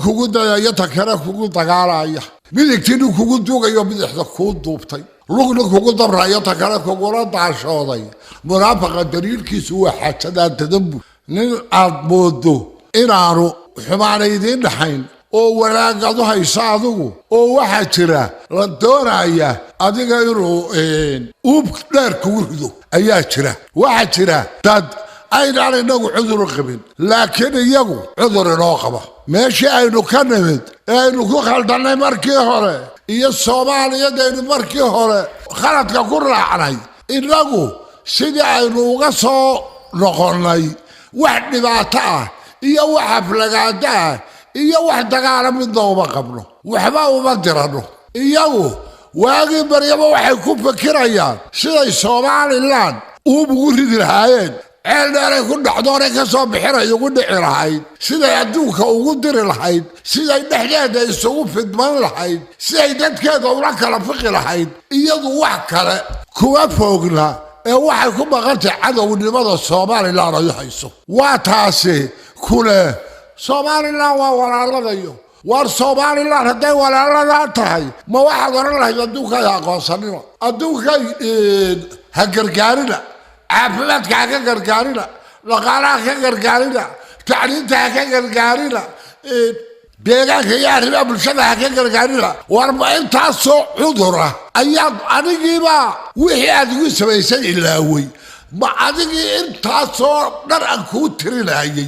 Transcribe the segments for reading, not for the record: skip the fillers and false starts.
kugu dayaya takana kugu dagaalaya midigtiinu kugu duugayo bidixda ku duubtay lugna kugu dabrayo takana kugu la daashooday munaafaqa daliilkiisu waa xajada tadambu nin aad moodo inaanu xumaanaydin dhaxayn oo walaagadu haysa adigu oo waxa jira la doonaya adiga inuu uub dheer kugu rido ayaa jira waxa jira dad ayna inagu cudur qabin laakiin iyagu cudur inoo qaba meeshii aynu ka nimid aynu ku khaldanay markii hore iyo Soomaaliyadaynu markii hore khaladka ku raacnay inagu sidii aynu uga soo noqonnay wax dhibaato ah iyo wax aflagaada ah iyo wax dagaal mid uma qabno waxba uma dirano iyagu waagi baryaba waxay ku fakirayaan siday Soomaaliland ugu ridi lahaayeen ceeldaray ku dhacdoonay ka soo bixinay ugu dhici lahayd siday adduunka ugu diri lahayd siday dhexdeeda isugu fidman lahayd siday dadkeeda ula kala fiqi lahayd iyadu wax kale kuwa foogna ee waxay ku maqantay cadownimada Soomaaliland ay hayso waa taasi kule Soomaaliland waa walaaladayo war Soomaaliland haday walaalada tahay ma waxa oran lahayd adduunka aqoonsanimo adduunka ha gargaarina caafimaadka ka gargaarina dhaqaalaha ka gargaarina tacliinta ka gargaarina deegaanka iyo arrimaha bulshada ka gargaarina war ma intaas soo cudura ayaa anigiiba wixii aad ugu samaysay ilaaway ma adigii intaas soo dhar aan ku tirinayay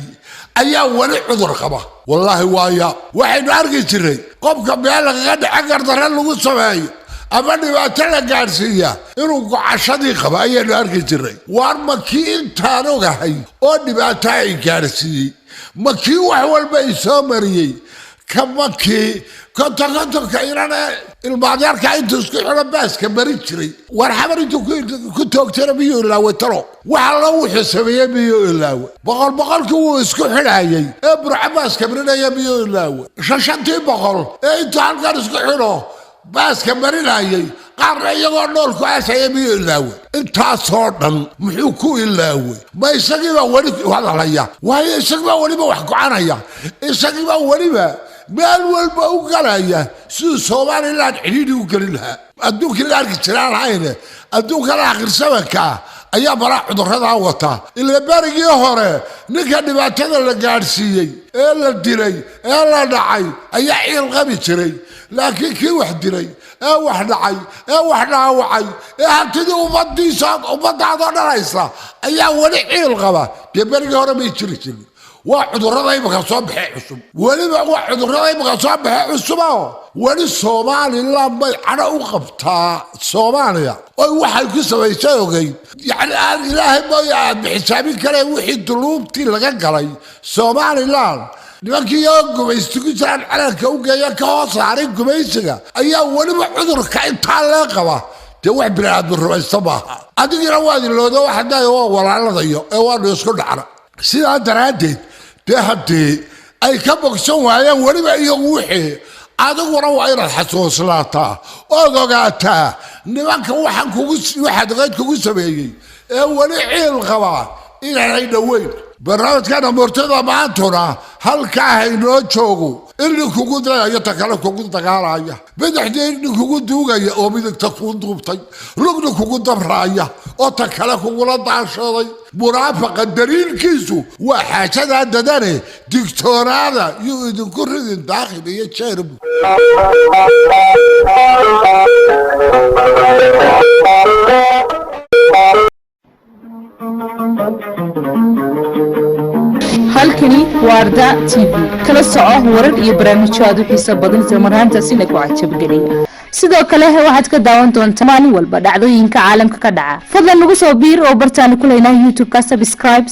ayaa wali cudur qaba wallahi waaya waxaynu arki jiray qofka meel laga dhaca gardaran lagu sameeyo ama dhibaato la gaarsiiya inuu gocashadii qaba ayaynu arki jiray war ma kii intaan ogahay oo dhibaato ay gaarsiiyey ma kii wax walba ay soo mariyey kama kii kontonka inana ilmaadeerka intuu isku xidho baaska mari jiray war xabar intuu ku toogtana miyuu ilaawe talo waxa la wuxuu sameeyey miyuu ilaawe boqolkii wuu isku xidhayay ee burca baaska marinaya miyuu ilaawe shantii boqol ee intuu halkan isku xidho baaska marinayay qaarna iyagoo nool ku aasaya miyuu ilaawe intaasoo dhan muxuu ku ilaawe ma isagiiba weli hadalaya waayo isagiiba weliba wax gocanaya isagiiba weliba meel walba u galaya siduu Soomaaliland cidhiidhi u gelin lahaa adduunka la arki jiraan hayne adduunka la akhirsabanka ayaa bara cudurrada wata ilaa barigii hore ninka dhibaatada la gaarsiiyey ee la dilay ee la dhacay ayaa ciil qabi jiray laakiin kii wax dilay ee wax dhacay ee wax dhaawacay ee hantidii ummadaada dhalaysa ayaa wali ciil qaba dee barigii hore bay jirin waa cudurrada imika soo baxay cusub waliba waa cudurrada imika soo baxay cusub wali Soomaaliland bay cana u qabtaa Soomaaliya oo waxay ku sameeyay ogay yani ilaahay ma yaad bixisaabin kale wixii duluubtii laga galay Soomaaliland nimankii oo gumaystigu jiraan calanka u geeya ka hoos saaray gumaysiga ayaa waliba cudurka intaa la qaba dee wax biraad rumaysta maaha adigina waa diloodo wax haday oo walaaladayo ee waa isku dhacna sidaa daraadeed dee haddii ay ka bogsan waayaan weliba iyagu wixii adiguna waa inaad xasuuslaataa ood ogaataa nimanka waxaad qayd kugu sameeyey ee weli ciil qaba inaanay dhoweyn barnaamijkana murtada maantuna halkaa haynoo joogo illi kugu dayaya takale kugu dagaalaya bidixdii illi kugu duugaya oo midigta kuu duubtay lugna kugu dabraaya oo takale kugula daashooday munaafaqa daliilkiisu waa xaajada dadane digtoonaada iyo idinku ridin daakhil iyo jeerbu halkani waa ARDAA TV kala soco warar iyo barnaamijyo aad u xiiso badan isla marhaantaasina ku cajabgelaya sidoo kale waxaad ka daawan doontaa maalin walba dhacdooyinka caalamka ka dhaca fadlan nagu soo biir oo bartaan ku leenahay YouTube ka subscribe